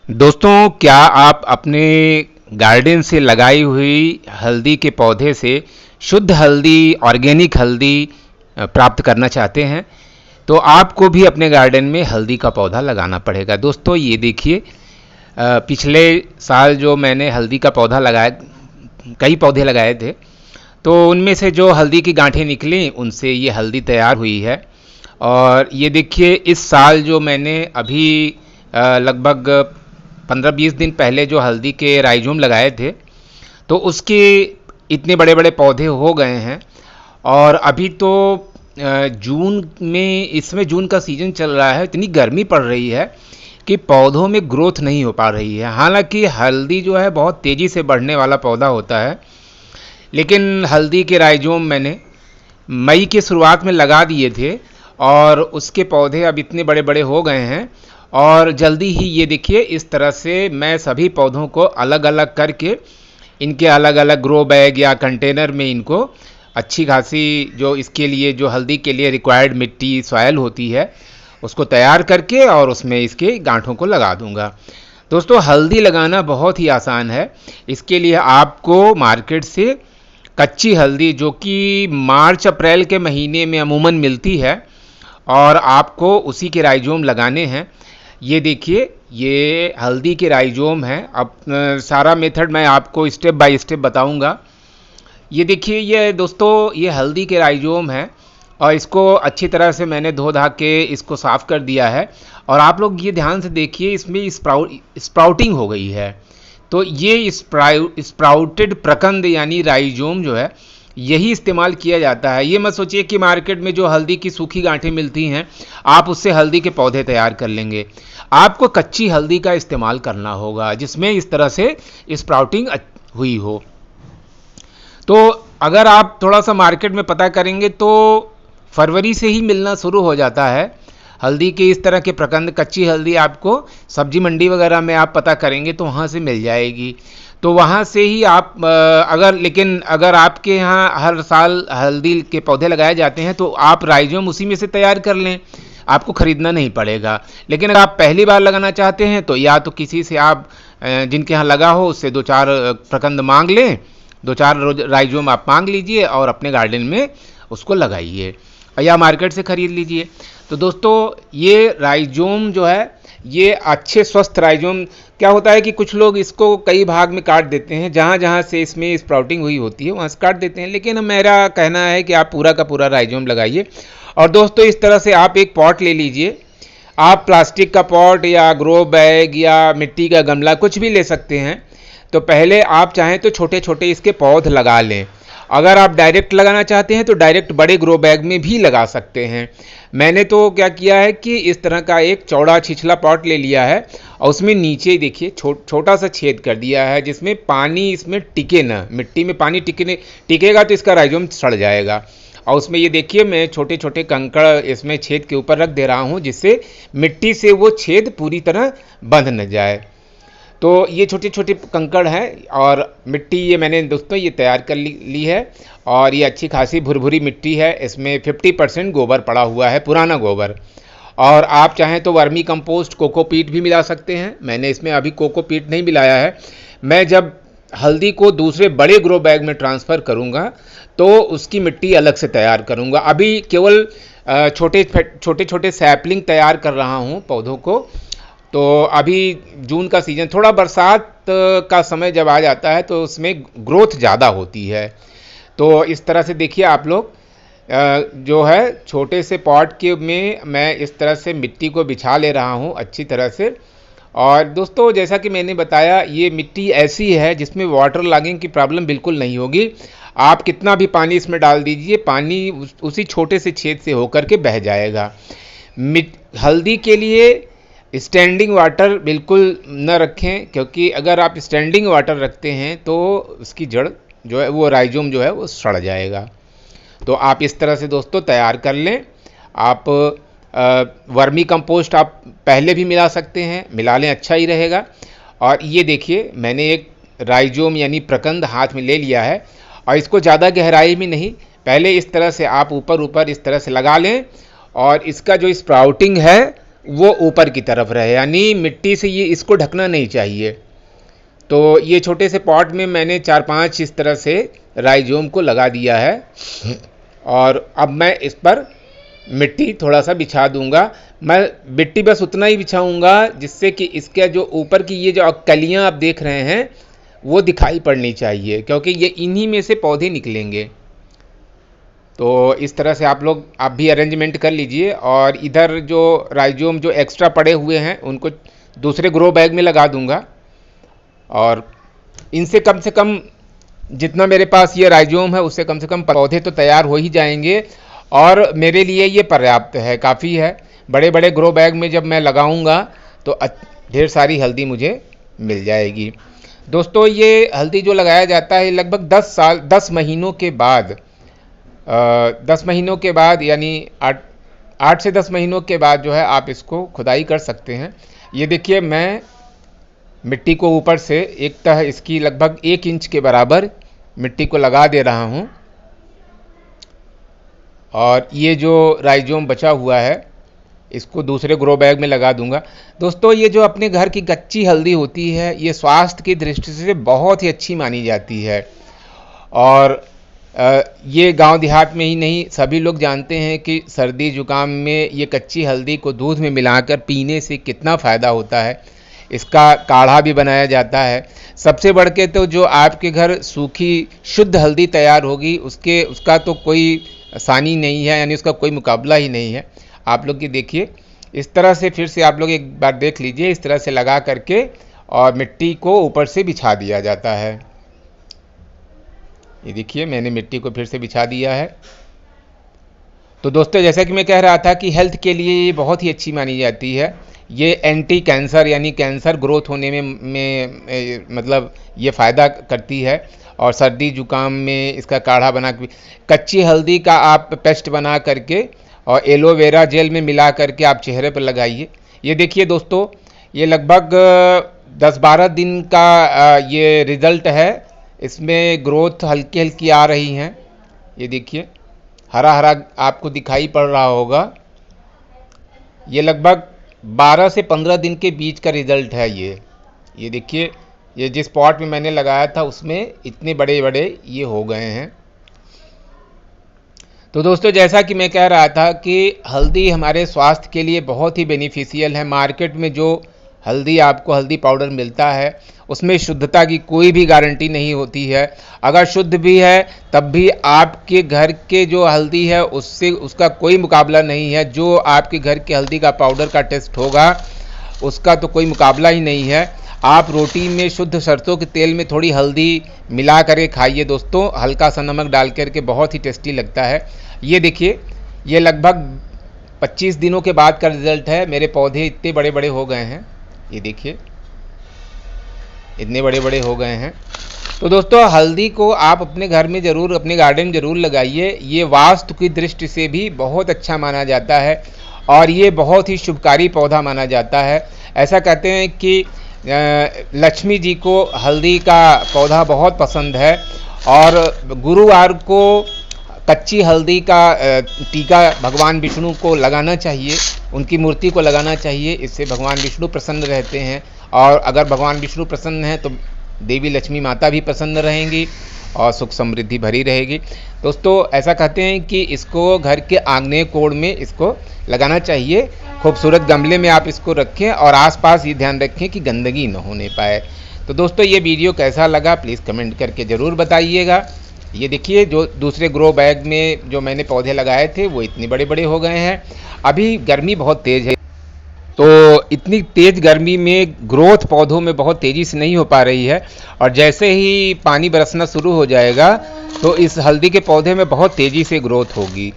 दोस्तों, क्या आप अपने गार्डन से लगाई हुई हल्दी के पौधे से शुद्ध हल्दी, ऑर्गेनिक हल्दी प्राप्त करना चाहते हैं? तो आपको भी अपने गार्डन में हल्दी का पौधा लगाना पड़ेगा। दोस्तों, ये देखिए, पिछले साल जो मैंने हल्दी का पौधा लगाया, कई पौधे लगाए थे, तो उनमें से जो हल्दी की गांठें निकली, उनसे ये हल्दी तैयार हुई है। और ये देखिए, इस साल जो मैंने अभी लगभग 15-20 दिन पहले जो हल्दी के राइजोम लगाए थे, तो उसके इतने बड़े बड़े पौधे हो गए हैं। और अभी तो जून में, इसमें जून का सीज़न चल रहा है, इतनी गर्मी पड़ रही है कि पौधों में ग्रोथ नहीं हो पा रही है। हालांकि हल्दी जो है बहुत तेज़ी से बढ़ने वाला पौधा होता है, लेकिन हल्दी के राइजोम मैंने मई के शुरुआत में लगा दिए थे और उसके पौधे अब इतने बड़े बड़े हो गए हैं। और जल्दी ही ये देखिए, इस तरह से मैं सभी पौधों को अलग अलग करके इनके अलग अलग ग्रो बैग या कंटेनर में इनको अच्छी खासी, जो इसके लिए, जो हल्दी के लिए रिक्वायर्ड मिट्टी, सॉयल होती है, उसको तैयार करके और उसमें इसके गांठों को लगा दूंगा। दोस्तों, हल्दी लगाना बहुत ही आसान है। इसके लिए आपको मार्केट से कच्ची हल्दी, जो कि मार्च अप्रैल के महीने में अमूमन मिलती है, और आपको उसी के राइजोम लगाने हैं। ये देखिए, ये हल्दी के राइजोम हैं। अब सारा मेथड मैं आपको स्टेप बाय स्टेप बताऊंगा। ये देखिए, ये दोस्तों, ये हल्दी के राइजोम हैं और इसको अच्छी तरह से मैंने धो धा के इसको साफ़ कर दिया है। और आप लोग ये ध्यान से देखिए, इसमें स्प्राउटिंग हो गई है। तो ये स्प्राउटेड प्रकंद यानी राइजोम जो है, यही इस्तेमाल किया जाता है। ये मत सोचिए कि मार्केट में जो हल्दी की सूखी गांठें मिलती हैं, आप उससे हल्दी के पौधे तैयार कर लेंगे। आपको कच्ची हल्दी का इस्तेमाल करना होगा, जिसमें इस तरह से स्प्राउटिंग हुई हो। तो अगर आप थोड़ा सा मार्केट में पता करेंगे तो फरवरी से ही मिलना शुरू हो जाता है हल्दी के इस तरह के प्रकंद। कच्ची हल्दी आपको सब्जी मंडी वगैरह में आप पता करेंगे तो वहाँ से मिल जाएगी। तो वहाँ से ही आप लेकिन अगर आपके यहाँ हर साल हल्दी के पौधे लगाए जाते हैं तो आप राइजोम उसी में से तैयार कर लें, आपको ख़रीदना नहीं पड़ेगा। लेकिन अगर आप पहली बार लगाना चाहते हैं तो या तो किसी से आप जिनके यहाँ लगा हो उससे 2-4 प्रकंद मांग लें, 2-4 राइजोम आप मांग लीजिए और अपने गार्डन में उसको लगाइए, या मार्केट से ख़रीद लीजिए। तो दोस्तों, ये राइजोम जो है, ये अच्छे स्वस्थ राइजोम, क्या होता है कि कुछ लोग इसको कई भाग में काट देते हैं, जहाँ जहाँ से इसमें स्प्राउटिंग हुई होती है वहाँ से काट देते हैं। लेकिन मेरा कहना है कि आप पूरा का पूरा राइजोम लगाइए। और दोस्तों, इस तरह से आप एक पॉट ले लीजिए। आप प्लास्टिक का पॉट या ग्रो बैग या मिट्टी का गमला कुछ भी ले सकते हैं। तो पहले आप चाहें तो छोटे छोटे इसके पौध लगा लें। अगर आप डायरेक्ट लगाना चाहते हैं तो डायरेक्ट बड़े ग्रो बैग में भी लगा सकते हैं। मैंने तो क्या किया है कि इस तरह का एक चौड़ा छिछला पॉट ले लिया है और उसमें नीचे देखिए छोटा सा छेद कर दिया है, जिसमें पानी इसमें टिके ना। मिट्टी में पानी टिकेगा तो इसका राइजोम सड़ जाएगा। और उसमें ये देखिए, मैं छोटे छोटे कंकड़ इसमें छेद के ऊपर रख दे रहा हूँ, जिससे मिट्टी से वो छेद पूरी तरह बंध न जाए। तो ये छोटे छोटे कंकड़ हैं और मिट्टी ये मैंने दोस्तों ये तैयार कर ली है। और ये अच्छी खासी भुरभुरी मिट्टी है। इसमें 50% गोबर पड़ा हुआ है, पुराना गोबर। और आप चाहें तो वर्मी कंपोस्ट, कोकोपीट भी मिला सकते हैं। मैंने इसमें अभी कोकोपीट नहीं मिलाया है। मैं जब हल्दी को दूसरे बड़े ग्रो बैग में ट्रांसफ़र करूँगा तो उसकी मिट्टी अलग से तैयार करूँगा। अभी केवल छोटे छोटे सैपलिंग तैयार कर रहा हूँ पौधों को। तो अभी जून का सीज़न, थोड़ा बरसात का समय जब आ जाता है तो उसमें ग्रोथ ज़्यादा होती है। तो इस तरह से देखिए आप लोग, जो है छोटे से पॉट के में मैं इस तरह से मिट्टी को बिछा ले रहा हूँ अच्छी तरह से। और दोस्तों, जैसा कि मैंने बताया, ये मिट्टी ऐसी है जिसमें वाटर लॉगिंग की प्रॉब्लम बिल्कुल नहीं होगी। आप कितना भी पानी इसमें डाल दीजिए, पानी उसी छोटे से छेद से होकर के बह जाएगा। हल्दी के लिए स्टैंडिंग वाटर बिल्कुल न रखें, क्योंकि अगर आप स्टैंडिंग वाटर रखते हैं तो उसकी जड़ जो है, वो राइजोम जो है वो सड़ जाएगा। तो आप इस तरह से दोस्तों तैयार कर लें। आप वर्मी कंपोस्ट आप पहले भी मिला सकते हैं, मिला लें, अच्छा ही रहेगा। और ये देखिए, मैंने एक राइजोम यानी प्रकंद हाथ में ले लिया है और इसको ज़्यादा गहराई में नहीं, पहले इस तरह से आप ऊपर ऊपर इस तरह से लगा लें। और इसका जो स्प्राउटिंग है, वो ऊपर की तरफ रहे, यानी मिट्टी से ये इसको ढकना नहीं चाहिए। तो ये छोटे से पॉट में मैंने 4-5 इस तरह से राइजोम को लगा दिया है और अब मैं इस पर मिट्टी थोड़ा सा बिछा दूंगा। मैं मिट्टी बस उतना ही बिछाऊंगा जिससे कि इसके जो ऊपर की ये जो कलियां आप देख रहे हैं वो दिखाई पड़नी चाहिए, क्योंकि ये इन्हीं में से पौधे निकलेंगे। तो इस तरह से आप भी अरेंजमेंट कर लीजिए। और इधर जो राइजोम जो एक्स्ट्रा पड़े हुए हैं उनको दूसरे ग्रो बैग में लगा दूंगा और इनसे कम से कम जितना मेरे पास ये राइजोम है उससे कम से कम पौधे तो तैयार हो ही जाएंगे और मेरे लिए ये पर्याप्त है, काफ़ी है। बड़े बड़े ग्रो बैग में जब मैं लगाऊंगा तो ढेर सारी हल्दी मुझे मिल जाएगी। दोस्तों, ये हल्दी जो लगाया जाता है लगभग 10 महीनों के बाद 10 महीनों के बाद यानी 8 से 10 महीनों के बाद जो है आप इसको खुदाई कर सकते हैं। ये देखिए, मैं मिट्टी को ऊपर से एक तह इसकी लगभग 1 इंच के बराबर मिट्टी को लगा दे रहा हूँ और ये जो राइजोम बचा हुआ है इसको दूसरे ग्रो बैग में लगा दूंगा। दोस्तों, ये जो अपने घर की कच्ची हल्दी होती है ये स्वास्थ्य की दृष्टि से बहुत ही अच्छी मानी जाती है और ये गांव देहात में ही नहीं, सभी लोग जानते हैं कि सर्दी जुकाम में ये कच्ची हल्दी को दूध में मिलाकर पीने से कितना फ़ायदा होता है। इसका काढ़ा भी बनाया जाता है। सबसे बढ़ के तो जो आपके घर सूखी शुद्ध हल्दी तैयार होगी उसका तो कोई सानी नहीं है, यानी उसका कोई मुकाबला ही नहीं है। आप लोग ये देखिए, इस तरह से फिर से आप लोग एक बार देख लीजिए, इस तरह से लगा करके और मिट्टी को ऊपर से बिछा दिया जाता है। ये देखिए, मैंने मिट्टी को फिर से बिछा दिया है। तो दोस्तों, जैसा कि मैं कह रहा था कि हेल्थ के लिए ये बहुत ही अच्छी मानी जाती है। ये एंटी कैंसर यानी कैंसर ग्रोथ होने में मतलब ये फ़ायदा करती है और सर्दी जुकाम में इसका काढ़ा बना के कच्ची हल्दी का आप पेस्ट बना करके और एलोवेरा जेल में मिला करके आप चेहरे पर लगाइए। ये देखिए दोस्तों, ये लगभग 10-12 दिन का ये रिज़ल्ट है। इसमें ग्रोथ हल्की हल्की आ रही हैं। ये देखिए, हरा हरा आपको दिखाई पड़ रहा होगा। ये लगभग 12 से 15 दिन के बीच का रिज़ल्ट है ये देखिए, ये जिस पॉट में मैंने लगाया था उसमें इतने बड़े बड़े ये हो गए हैं। तो दोस्तों, जैसा कि मैं कह रहा था कि हल्दी हमारे स्वास्थ्य के लिए बहुत ही बेनिफिशियल है। मार्केट में जो आपको हल्दी पाउडर मिलता है उसमें शुद्धता की कोई भी गारंटी नहीं होती है। अगर शुद्ध भी है तब भी आपके घर के जो हल्दी है उसका कोई मुकाबला नहीं है। जो आपके घर के हल्दी का पाउडर का टेस्ट होगा उसका तो कोई मुकाबला ही नहीं है। आप रोटी में शुद्ध सरसों के तेल में थोड़ी हल्दी मिला करके खाइए दोस्तों, हल्का सा नमक डाल करके, बहुत ही टेस्टी लगता है। ये देखिए, ये लगभग 25 दिनों के बाद का रिज़ल्ट है। मेरे पौधे इतने बड़े बड़े हो गए हैं। ये देखिए, इतने बड़े बड़े हो गए हैं। तो दोस्तों, हल्दी को आप अपने घर में ज़रूर, अपने गार्डन में ज़रूर लगाइए। ये वास्तु की दृष्टि से भी बहुत अच्छा माना जाता है और ये बहुत ही शुभकारी पौधा माना जाता है। ऐसा कहते हैं कि लक्ष्मी जी को हल्दी का पौधा बहुत पसंद है और गुरुवार को कच्ची हल्दी का टीका भगवान विष्णु को लगाना चाहिए, उनकी मूर्ति को लगाना चाहिए। इससे भगवान विष्णु प्रसन्न रहते हैं और अगर भगवान विष्णु प्रसन्न हैं तो देवी लक्ष्मी माता भी प्रसन्न रहेंगी और सुख समृद्धि भरी रहेगी। दोस्तों, ऐसा कहते हैं कि इसको घर के आंगने कोण में इसको लगाना चाहिए। खूबसूरत गमले में आप इसको रखें और आसपास ये ध्यान रखें कि गंदगी न होने पाए। तो दोस्तों, ये वीडियो कैसा लगा प्लीज़ कमेंट करके ज़रूर बताइएगा। ये देखिए, जो दूसरे ग्रो बैग में जो मैंने पौधे लगाए थे वो इतने बड़े बड़े हो गए हैं। अभी गर्मी बहुत तेज़ है तो इतनी तेज़ गर्मी में ग्रोथ पौधों में बहुत तेज़ी से नहीं हो पा रही है और जैसे ही पानी बरसना शुरू हो जाएगा तो इस हल्दी के पौधे में बहुत तेज़ी से ग्रोथ होगी।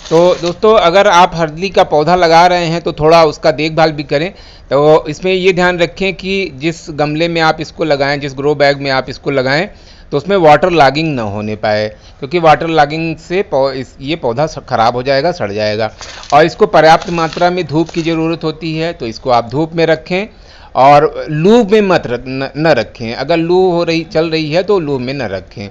तो दोस्तों, अगर आप हल्दी का पौधा लगा रहे हैं तो थोड़ा उसका देखभाल भी करें। तो इसमें ये ध्यान रखें कि जिस गमले में आप इसको लगाएं, जिस ग्रो बैग में आप इसको लगाएं, तो उसमें वाटर लॉगिंग ना होने पाए, क्योंकि वाटर लॉगिंग से ये पौधा ख़राब हो जाएगा, सड़ जाएगा। और इसको पर्याप्त मात्रा में धूप की ज़रूरत होती है, तो इसको आप धूप में रखें और लू में न रखें। अगर लू चल रही है तो लू में न रखें,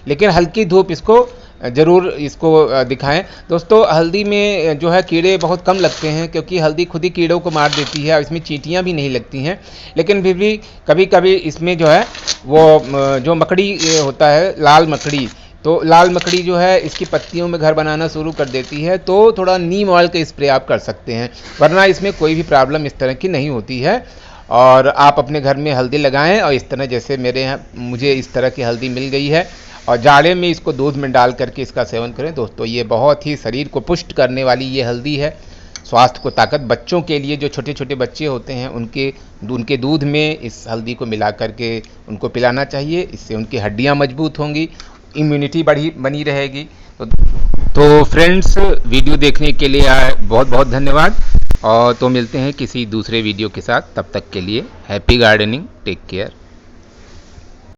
लेकिन हल्की धूप इसको ज़रूर इसको दिखाएं। दोस्तों हल्दी में जो है कीड़े बहुत कम लगते हैं, क्योंकि हल्दी खुद ही कीड़ों को मार देती है और इसमें चींटियां भी नहीं लगती हैं। लेकिन फिर भी कभी कभी इसमें जो है वो जो मकड़ी होता है, लाल मकड़ी, तो लाल मकड़ी जो है इसकी पत्तियों में घर बनाना शुरू कर देती है। तो थोड़ा नीम ऑयल का स्प्रे आप कर सकते हैं, वरना इसमें कोई भी प्रॉब्लम इस तरह की नहीं होती है। और आप अपने घर में हल्दी लगाएं, और इस तरह जैसे मेरे यहाँ मुझे इस तरह की हल्दी मिल गई है, और जाड़े में इसको दूध में डाल करके इसका सेवन करें। दोस्तों ये बहुत ही शरीर को पुष्ट करने वाली ये हल्दी है, स्वास्थ्य को ताकत। बच्चों के लिए, जो छोटे छोटे बच्चे होते हैं, उनके दूध में इस हल्दी को मिला करके उनको पिलाना चाहिए। इससे उनकी हड्डियां मजबूत होंगी, इम्यूनिटी बनी रहेगी। तो फ्रेंड्स, वीडियो देखने के लिए बहुत बहुत धन्यवाद, और तो मिलते हैं किसी दूसरे वीडियो के साथ। तब तक के लिए हैप्पी गार्डनिंग, टेक केयर।